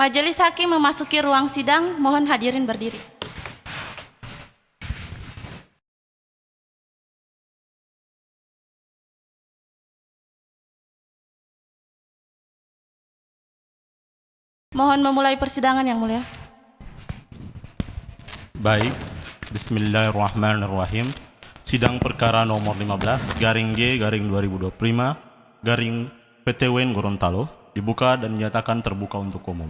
Majelis Hakim memasuki ruang sidang, mohon hadirin berdiri. Mohon memulai persidangan yang mulia. Baik, Bismillahirrahmanirrahim. Sidang perkara nomor 15 garing G garing 2025 garing PT WEN Gorontalo dibuka dan dinyatakan terbuka untuk umum.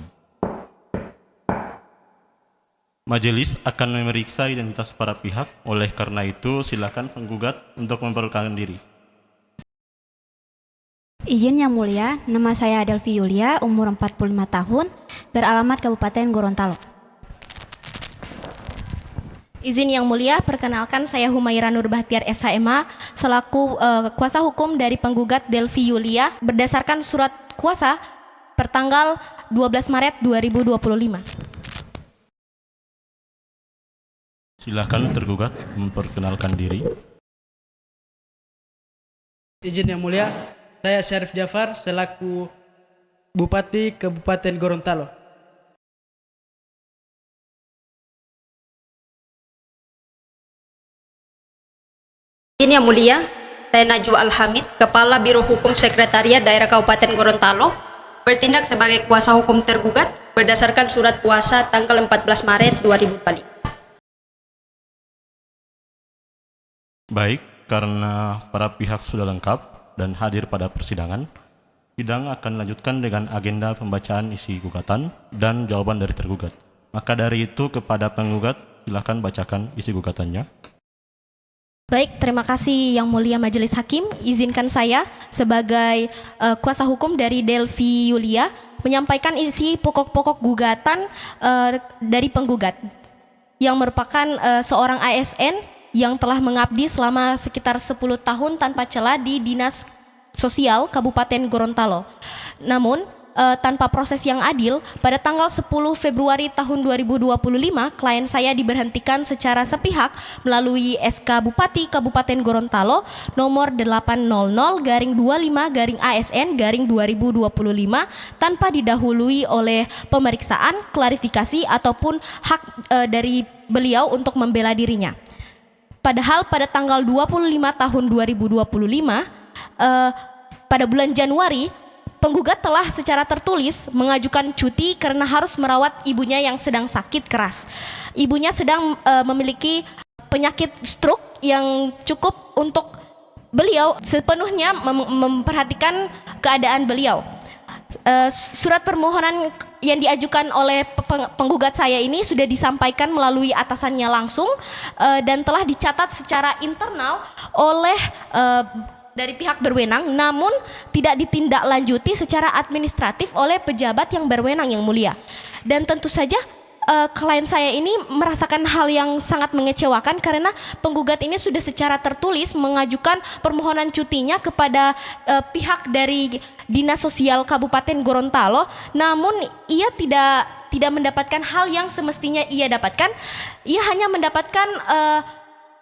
Majelis akan memeriksa identitas para pihak, oleh karena itu silakan penggugat untuk memperkenalkan diri. Izin Yang Mulia, nama saya Adelvi Yulia, umur 45 tahun, beralamat Kabupaten Gorontalo. Izin Yang Mulia, perkenalkan saya Humaira Nurbahtiar SHMA selaku kuasa hukum dari penggugat Delvi Yulia berdasarkan surat kuasa pertanggal 12 Maret 2025. Silakan tergugat memperkenalkan diri. Izin Yang Mulia, saya Syarif Jafar selaku Bupati Kabupaten Gorontalo. Izin Yang Mulia, saya Najwa Alhamid, Kepala Biro Hukum Sekretariat Daerah Kabupaten Gorontalo, bertindak sebagai kuasa hukum tergugat berdasarkan surat kuasa tanggal 14 Maret 2025. Baik, karena para pihak sudah lengkap dan hadir pada persidangan, sidang akan lanjutkan dengan agenda pembacaan isi gugatan dan jawaban dari tergugat. Maka dari itu kepada penggugat, silakan bacakan isi gugatannya. Baik, terima kasih Yang Mulia Majelis Hakim. Izinkan saya sebagai kuasa hukum dari Delvi Yulia menyampaikan isi pokok-pokok gugatan dari penggugat yang merupakan seorang ASN yang telah mengabdi selama sekitar 10 tahun tanpa celah di Dinas Sosial Kabupaten Gorontalo. Namun, tanpa proses yang adil, pada tanggal 10 Februari tahun 2025, klien saya diberhentikan secara sepihak melalui SK Bupati Kabupaten Gorontalo nomor 800-25-ASN-2025 tanpa didahului oleh pemeriksaan, klarifikasi, ataupun hak dari beliau untuk membela dirinya. Padahal pada tanggal 25 tahun 2025, pada bulan Januari, penggugat telah secara tertulis mengajukan cuti karena harus merawat ibunya yang sedang sakit keras. Ibunya sedang memiliki penyakit stroke yang cukup untuk beliau sepenuhnya memperhatikan keadaan beliau. Surat permohonan yang diajukan oleh penggugat saya ini sudah disampaikan melalui atasannya langsung dan telah dicatat secara internal oleh dari pihak berwenang, namun tidak ditindaklanjuti secara administratif oleh pejabat yang berwenang, Yang Mulia. Dan tentu saja klien saya ini merasakan hal yang sangat mengecewakan karena penggugat ini sudah secara tertulis mengajukan permohonan cutinya kepada pihak dari Dinas Sosial Kabupaten Gorontalo, namun ia tidak mendapatkan hal yang semestinya ia dapatkan. Ia hanya mendapatkan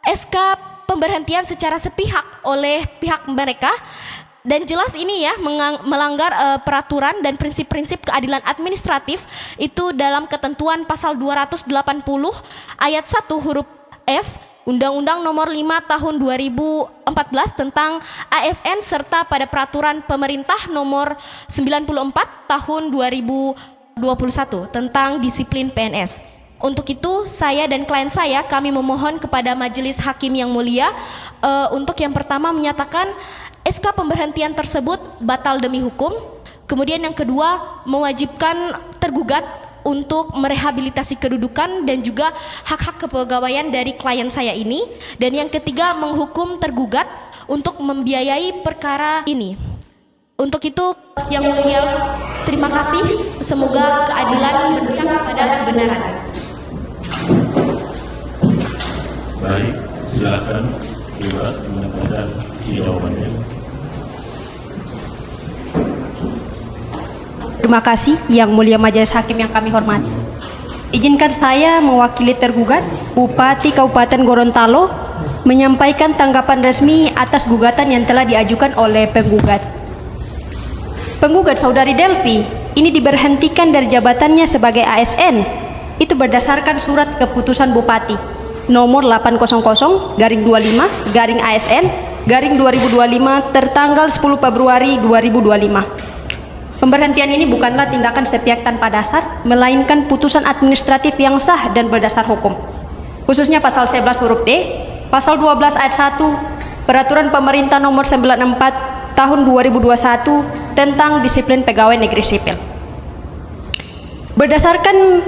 SK pemberhentian secara sepihak oleh pihak mereka, dan jelas ini ya melanggar peraturan dan prinsip-prinsip keadilan administratif itu dalam ketentuan pasal 280 ayat 1 huruf F Undang-Undang nomor 5 tahun 2014 tentang ASN serta pada peraturan pemerintah nomor 94 tahun 2021 tentang disiplin PNS. Untuk itu saya dan klien saya kami memohon kepada Majelis Hakim yang mulia untuk yang pertama menyatakan SK pemberhentian tersebut batal demi hukum. Kemudian yang kedua mewajibkan tergugat untuk merehabilitasi kedudukan dan juga hak-hak kepegawaian dari klien saya ini. Dan yang ketiga menghukum tergugat untuk membiayai perkara ini. Untuk itu yang mulia, terima kasih. Semoga keadilan berpihak pada kebenaran. Baik, silakan tergugat menyampaikan isi jawabannya. Terima kasih Yang Mulia Majelis Hakim yang kami hormati. Izinkan saya mewakili tergugat Bupati Kabupaten Gorontalo menyampaikan tanggapan resmi atas gugatan yang telah diajukan oleh penggugat. Penggugat saudari Delvi ini diberhentikan dari jabatannya sebagai ASN itu berdasarkan surat keputusan Bupati nomor 800-25-ASN-2025 tertanggal 10 Februari 2025. Pemberhentian ini bukanlah tindakan sepihak tanpa dasar, melainkan putusan administratif yang sah dan berdasar hukum. Khususnya pasal 11 huruf D, pasal 12 ayat 1, Peraturan Pemerintah nomor 94 tahun 2021 tentang disiplin pegawai negeri sipil. Berdasarkan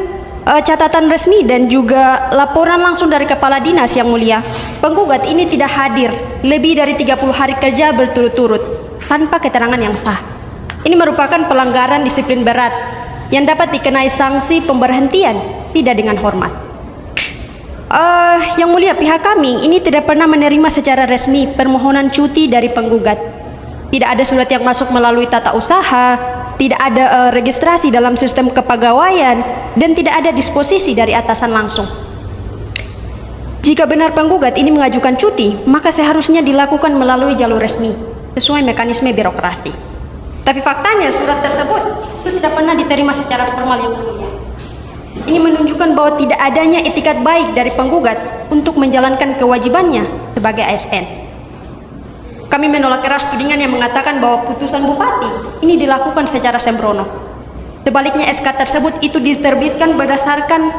catatan resmi dan juga laporan langsung dari Kepala Dinas yang mulia, penggugat ini tidak hadir lebih dari 30 hari kerja berturut-turut tanpa keterangan yang sah. Ini merupakan pelanggaran disiplin berat yang dapat dikenai sanksi pemberhentian tidak dengan hormat. Yang mulia, pihak kami ini tidak pernah menerima secara resmi permohonan cuti dari penggugat. Tidak ada surat yang masuk melalui tata usaha, tidak ada registrasi dalam sistem kepegawaian, dan tidak ada disposisi dari atasan langsung. Jika benar penggugat ini mengajukan cuti, maka seharusnya dilakukan melalui jalur resmi, sesuai mekanisme birokrasi. Tapi faktanya surat tersebut itu tidak pernah diterima secara formal yang mulia. Ini menunjukkan bahwa tidak adanya etikat baik dari penggugat untuk menjalankan kewajibannya sebagai ASN. Kami menolak keras tudingan yang mengatakan bahwa putusan Bupati ini dilakukan secara sembrono. Sebaliknya SK tersebut itu diterbitkan berdasarkan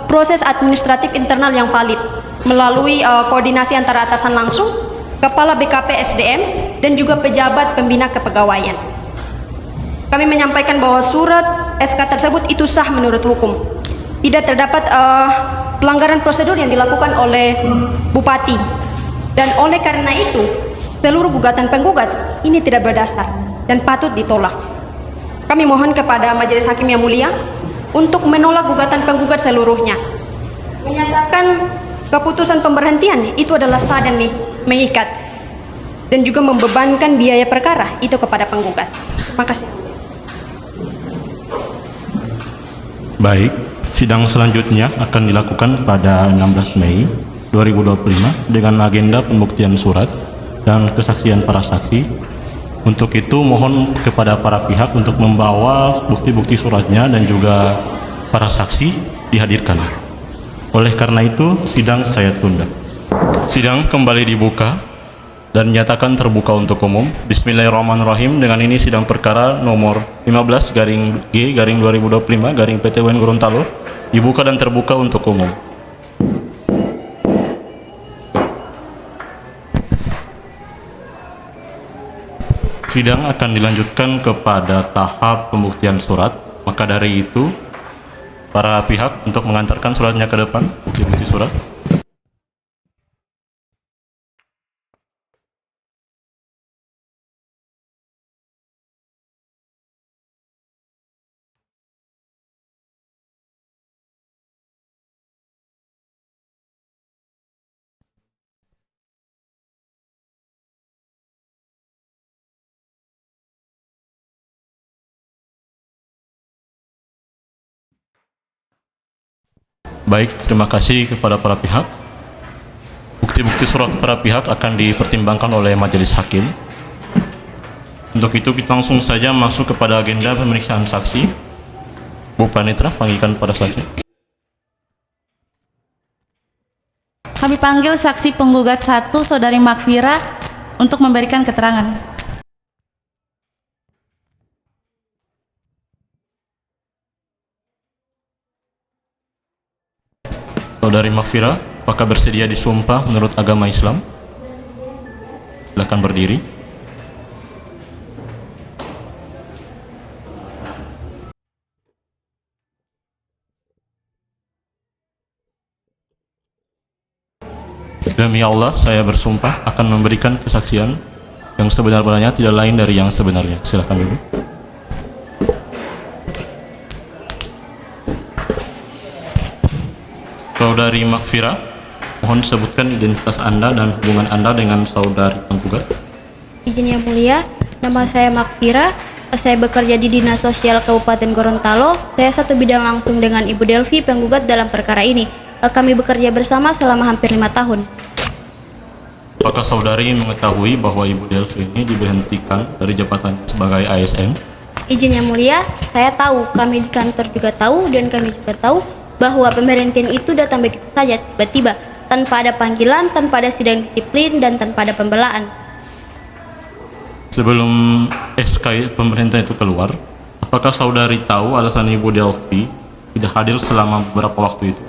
proses administratif internal yang valid melalui koordinasi antara atasan langsung, Kepala BKP SDM, dan juga pejabat pembina kepegawaian. Kami menyampaikan bahwa surat SK tersebut itu sah menurut hukum. Tidak terdapat pelanggaran prosedur yang dilakukan oleh Bupati. Dan oleh karena itu, seluruh gugatan penggugat ini tidak berdasar dan patut ditolak. Kami mohon kepada Majelis Hakim yang mulia untuk menolak gugatan penggugat seluruhnya. Menyatakan keputusan pemberhentian itu adalah sah dan mengikat, dan juga membebankan biaya perkara itu kepada penggugat. Terima kasih. Baik, sidang selanjutnya akan dilakukan pada 16 Mei 2025 dengan agenda pembuktian surat dan kesaksian para saksi. Untuk itu mohon kepada para pihak untuk membawa bukti-bukti suratnya dan juga para saksi dihadirkan. Oleh karena itu sidang saya tunda. Sidang kembali dibuka dan nyatakan terbuka untuk umum. Bismillahirrahmanirrahim. Dengan ini sidang perkara nomor 15-G-2025 PT UN Gorontalo dibuka dan terbuka untuk umum. Sidang akan dilanjutkan kepada tahap pembuktian surat. Maka dari itu, para pihak untuk mengantarkan suratnya ke depan, bukti-bukti surat. Baik, terima kasih kepada para pihak. Bukti-bukti surat para pihak akan dipertimbangkan oleh Majelis Hakim. Untuk itu kita langsung saja masuk kepada agenda pemeriksaan saksi. Bu Panitra, panggilkan pada saksi. Kami panggil saksi penggugat 1, Saudari Makfira, untuk memberikan keterangan. Saudari Makfira, apakah bersedia disumpah menurut agama Islam? Silakan berdiri. Demi Allah, saya bersumpah akan memberikan kesaksian yang sebenar-benarnya, tidak lain dari yang sebenarnya. Silakan dulu. Saudari Makfira, mohon sebutkan identitas Anda dan hubungan Anda dengan saudari penggugat. Izin yang mulia, nama saya Makfira. Saya bekerja di Dinas Sosial Kabupaten Gorontalo. Saya satu bidang langsung dengan Ibu Delvi, penggugat dalam perkara ini. Kami bekerja bersama selama hampir 5 tahun. Apakah saudari mengetahui bahwa Ibu Delvi ini diberhentikan dari jabatannya sebagai ASN? Izin Yang Mulia, saya tahu, kami di kantor juga tahu, dan kami juga tahu bahwa pemberhentian itu datang begitu saja, tiba-tiba, tanpa ada panggilan, tanpa ada sidang disiplin, dan tanpa ada pembelaan. Sebelum SK pemberhentian itu keluar, apakah saudari tahu alasan Ibu Delvi tidak hadir selama beberapa waktu itu?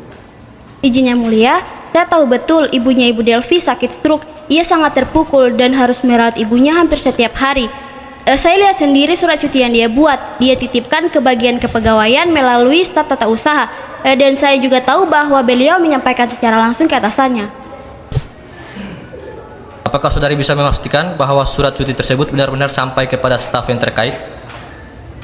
Izin Yang Mulia, saya tahu betul ibunya Ibu Delvi sakit stroke. Ia sangat terpukul dan harus merawat ibunya hampir setiap hari. Saya lihat sendiri surat cuti yang dia buat. Dia titipkan ke bagian kepegawaian melalui staf tata usaha. Dan saya juga tahu bahwa beliau menyampaikan secara langsung ke atasannya. Apakah saudari bisa memastikan bahwa surat cuti tersebut benar-benar sampai kepada staf yang terkait?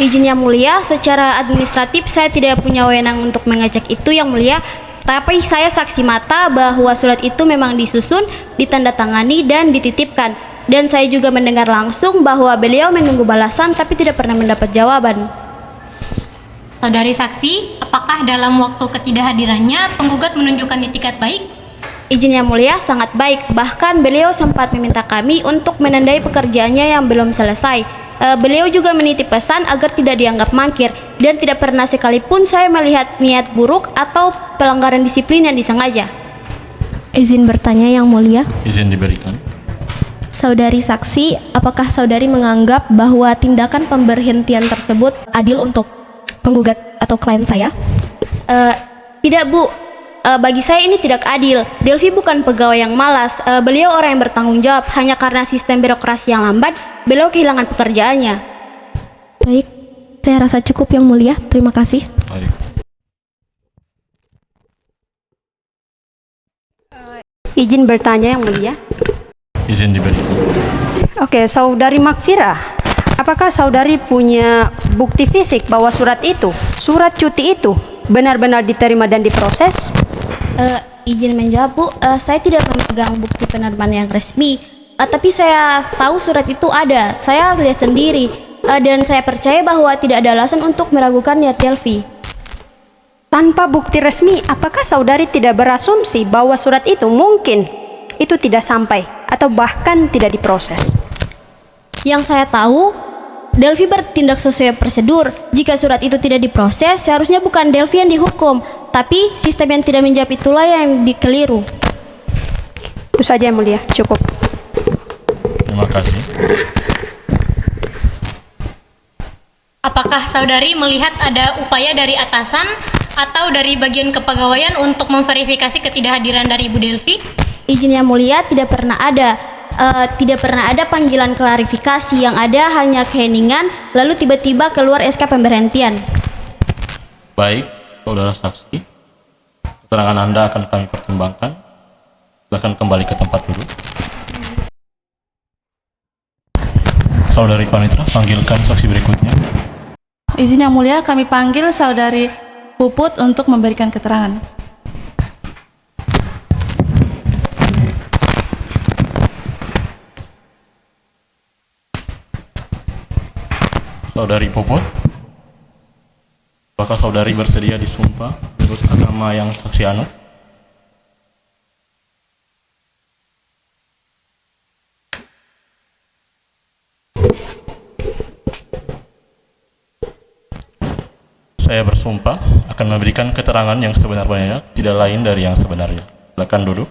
Izin Yang Mulia, secara administratif saya tidak punya wewenang untuk mengecek itu Yang Mulia. Tapi saya saksi mata bahwa surat itu memang disusun, ditandatangani, dan dititipkan. Dan saya juga mendengar langsung bahwa beliau menunggu balasan tapi tidak pernah mendapat jawaban. Saudari saksi, apakah dalam waktu ketidakhadirannya penggugat menunjukkan itikat baik? Izin Yang Mulia, sangat baik. Bahkan beliau sempat meminta kami untuk menandai pekerjaannya yang belum selesai. Beliau juga menitip pesan agar tidak dianggap mangkir, dan tidak pernah sekalipun saya melihat niat buruk atau pelanggaran disiplin yang disengaja. Izin bertanya Yang Mulia. Izin diberikan. Saudari saksi, apakah saudari menganggap bahwa tindakan pemberhentian tersebut adil untuk penggugat atau klien saya? Tidak, Bu. Bagi saya ini tidak adil. Delvi bukan pegawai yang malas. Beliau orang yang bertanggung jawab. Hanya karena sistem birokrasi yang lambat, beliau kehilangan pekerjaannya. Baik, saya rasa cukup Yang Mulia. Terima kasih. Baik. Izin bertanya Yang Mulia. Izin diberikan. Oke, saudari Makfira, apakah saudari punya bukti fisik bahwa surat cuti itu benar-benar diterima dan diproses? Izin menjawab, Bu. Saya tidak memegang bukti penerimaan yang resmi, tapi saya tahu surat itu ada. Saya lihat sendiri, dan saya percaya bahwa tidak ada alasan untuk meragukan niat Delvi. Tanpa bukti resmi, apakah saudari tidak berasumsi bahwa surat itu mungkin itu tidak sampai atau bahkan tidak diproses? Yang saya tahu, Delvi bertindak sesuai prosedur. Jika surat itu tidak diproses, seharusnya bukan Delvi yang dihukum, tapi sistem yang tidak menjawab itulah yang dikeliru. Itu saja Yang Mulia, cukup. Terima kasih. Apakah saudari melihat ada upaya dari atasan atau dari bagian kepegawaian untuk memverifikasi ketidakhadiran dari Ibu Delvi? Izin Yang Mulia, tidak pernah ada panggilan klarifikasi. Yang ada hanya keheningan, lalu tiba-tiba keluar SK pemberhentian. Baik, saudara saksi. Keterangan Anda akan kami pertimbangkan. Silakan kembali ke tempat duduk. Saudari Panitra, panggilkan saksi berikutnya. Izin Yang Mulia, kami panggil Saudari Puput untuk memberikan keterangan. Saudari Puput, apakah saudari bersedia disumpah menurut agama yang saksi anut? Saya bersumpah akan memberikan keterangan yang sebenarnya, tidak lain dari yang sebenarnya. Silakan duduk.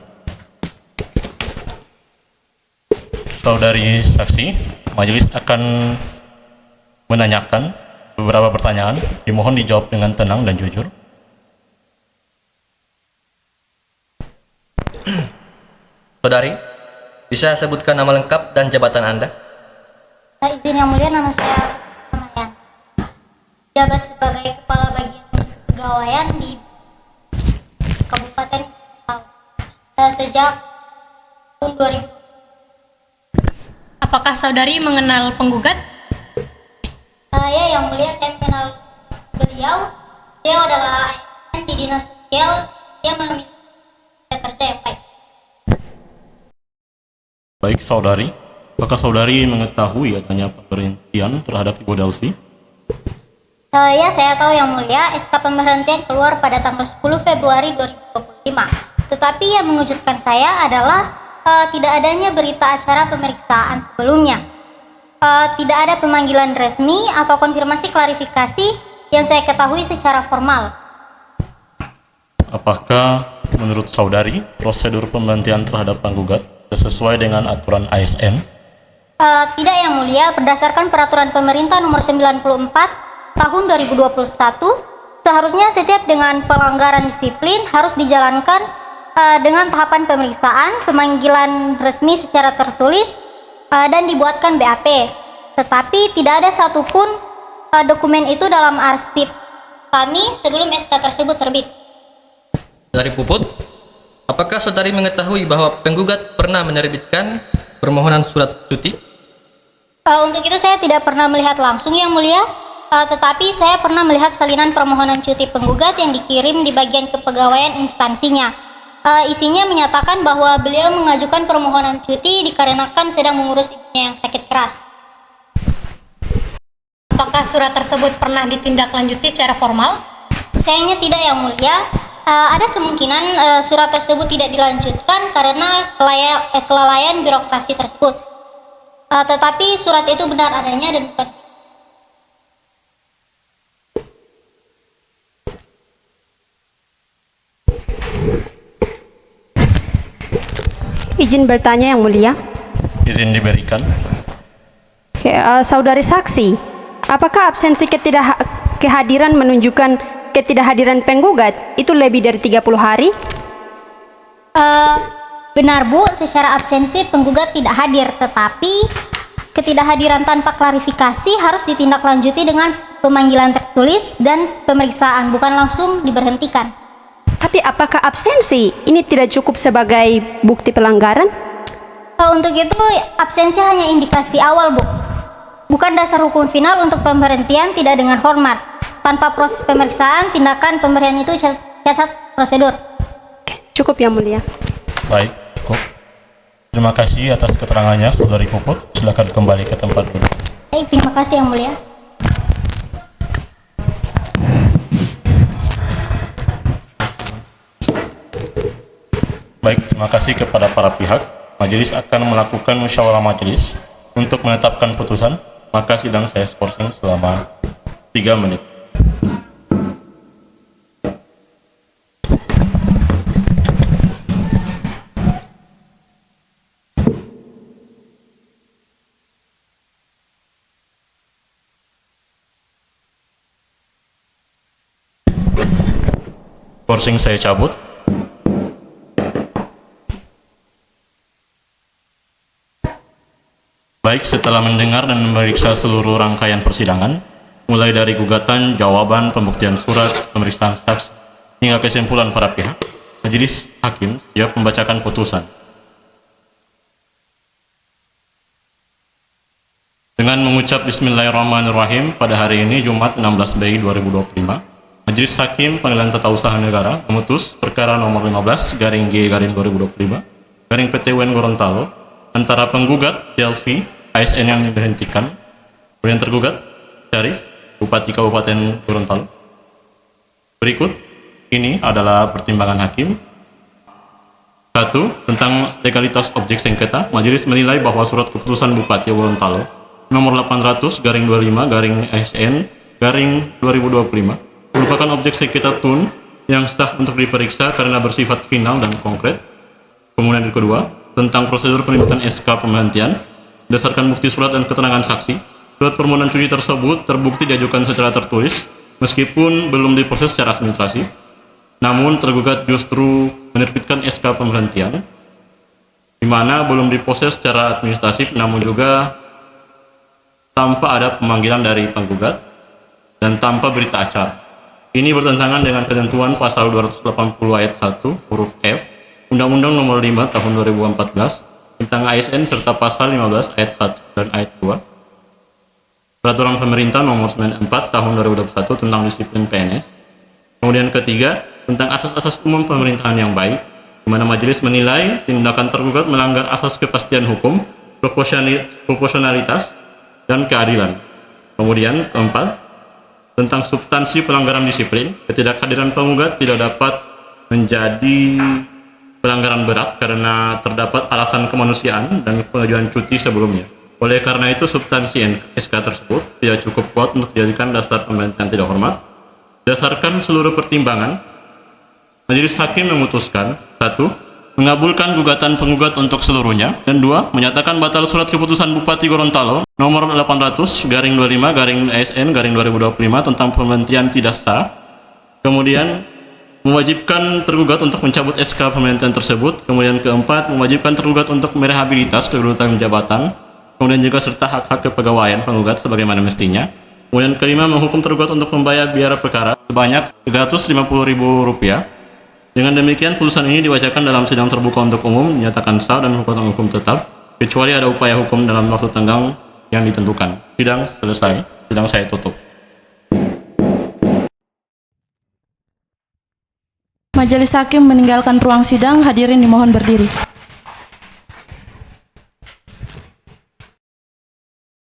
Saudari saksi, majelis akan menanyakan beberapa pertanyaan. Dimohon dijawab dengan tenang dan jujur. Saudari, bisa sebutkan nama lengkap dan jabatan Anda? Izin Yang Mulia, nama saya Ramayan. Jabat sebagai Kepala Bagian Kepegawaian di Kabupaten sejak tahun 2000. Apakah saudari mengenal penggugat? Saya Yang Mulia, saya mengenal beliau. Beliau adalah ASN di Dinas Sosial. Dia memiliki kerja yang baik. Baik saudari, apakah saudari mengetahui adanya pemberhentian terhadap Ibu Delvi? Saya tahu Yang Mulia, SK pemberhentian keluar pada tanggal 10 Februari 2025. Tetapi yang mengejutkan saya adalah tidak adanya berita acara pemeriksaan sebelumnya. Tidak ada pemanggilan resmi atau konfirmasi klarifikasi yang saya ketahui secara formal. Apakah menurut saudari prosedur pemberhentian terhadap penggugat sesuai dengan aturan ASN? Tidak Yang Mulia, berdasarkan peraturan pemerintah nomor 94 tahun 2021, seharusnya setiap dengan pelanggaran disiplin harus dijalankan dengan tahapan pemeriksaan, pemanggilan resmi secara tertulis, dan dibuatkan BAP. Tetapi tidak ada satupun dokumen itu dalam arsip kami sebelum SK tersebut terbit. Saudari Puput, apakah saudari mengetahui bahwa penggugat pernah menerbitkan permohonan surat cuti? Untuk itu saya tidak pernah melihat langsung Yang Mulia, tetapi saya pernah melihat salinan permohonan cuti penggugat yang dikirim di bagian kepegawaian instansinya. Isinya menyatakan bahwa beliau mengajukan permohonan cuti dikarenakan sedang mengurus ibunya yang sakit keras. Apakah surat tersebut pernah ditindaklanjuti secara formal? Sayangnya tidak Yang Mulia. Ada kemungkinan surat tersebut tidak dilanjutkan karena kelalaian birokrasi tersebut. Tetapi surat itu benar adanya dan bukan. Izin bertanya Yang Mulia. Izin diberikan. Saudari saksi, apakah absensi kehadiran menunjukkan ketidakhadiran penggugat itu lebih dari 30 hari? Benar Bu, secara absensi penggugat tidak hadir, tetapi ketidakhadiran tanpa klarifikasi harus ditindaklanjuti dengan pemanggilan tertulis dan pemeriksaan, bukan langsung diberhentikan. Tapi apakah absensi ini tidak cukup sebagai bukti pelanggaran? Untuk itu absensi hanya indikasi awal Bu, bukan dasar hukum final untuk pemberhentian tidak dengan hormat. Tanpa proses pemeriksaan, tindakan pemberian itu cacat prosedur. Cukup Yang Mulia. Baik, cukup. Terima kasih atas keterangannya, Saudari Puput. Silakan kembali ke tempat duduk. Baik, terima kasih Yang Mulia. Baik, terima kasih kepada para pihak. Majelis akan melakukan musyawarah majelis untuk menetapkan putusan. Maka sidang saya skorsing selama 3 menit. Skorsing saya cabut. Baik, setelah mendengar dan memeriksa seluruh rangkaian persidangan, mulai dari gugatan, jawaban, pembuktian surat, pemeriksaan saksi, hingga kesimpulan para pihak, Majelis Hakim siap membacakan putusan. Dengan mengucap Bismillahirrahmanirrahim, pada hari ini Jumat 16 Mei 2025, Majelis Hakim Pengadilan Tata Usaha Negara memutus perkara nomor 15/G/2025 PT UN Gorontalo antara penggugat Delvi ASN yang diberhentikan, kemudian tergugat Syarif Bupati Kabupaten Gorontalo. Berikut ini adalah pertimbangan hakim. 1. Tentang legalitas objek sengketa, majelis menilai bahwa surat keputusan Bupati Gorontalo nomor 800/25/ASN/2025 merupakan objek sengketa TUN yang sah untuk diperiksa karena bersifat final dan konkret. Kemudian yang kedua, tentang prosedur penerbitan SK pemberhentian berdasarkan bukti surat dan keterangan saksi. Surat permohonan cuti tersebut terbukti diajukan secara tertulis meskipun belum diproses secara administrasi. Namun tergugat justru menerbitkan SK pemberhentian di mana belum diproses secara administratif, namun juga tanpa ada pemanggilan dari penggugat dan tanpa berita acara. Ini bertentangan dengan ketentuan pasal 280 ayat 1 huruf F Undang-Undang Nomor 5 Tahun 2014 tentang ASN serta pasal 15 ayat 1 dan ayat 2 Peraturan Pemerintah Nomor 94 Tahun 2021 tentang disiplin PNS. Kemudian ketiga, tentang asas-asas umum pemerintahan yang baik, di mana majelis menilai tindakan tergugat melanggar asas kepastian hukum, proporsionalitas, dan keadilan. Kemudian keempat, tentang substansi pelanggaran disiplin, ketidakhadiran penggugat tidak dapat menjadi pelanggaran berat karena terdapat alasan kemanusiaan dan pengajuan cuti sebelumnya. Oleh karena itu, substansi SK tersebut tidak cukup kuat untuk dijadikan dasar pemberhentian tidak hormat. Berdasarkan seluruh pertimbangan, Majelis Hakim memutuskan 1. Mengabulkan gugatan penggugat untuk seluruhnya, dan 2. Menyatakan batal surat keputusan Bupati Gorontalo nomor 800/2005/ASN/2025 tentang pemberhentian tidak sah. Kemudian mewajibkan tergugat untuk mencabut SK pemberhentian tersebut. Kemudian keempat, mewajibkan tergugat untuk merehabilitas kedudukan jabatan. Kemudian juga serta hak-hak kepegawaian penggugat sebagaimana mestinya. Kemudian kelima, menghukum tergugat untuk membayar biaya perkara sebanyak Rp350.000. Dengan demikian, putusan ini dibacakan dalam sidang terbuka untuk umum, dinyatakan sah dan hukum tetap, kecuali ada upaya hukum dalam waktu tenggang yang ditentukan. Sidang selesai. Sidang saya tutup. Majelis Hakim meninggalkan ruang sidang. Hadirin dimohon berdiri.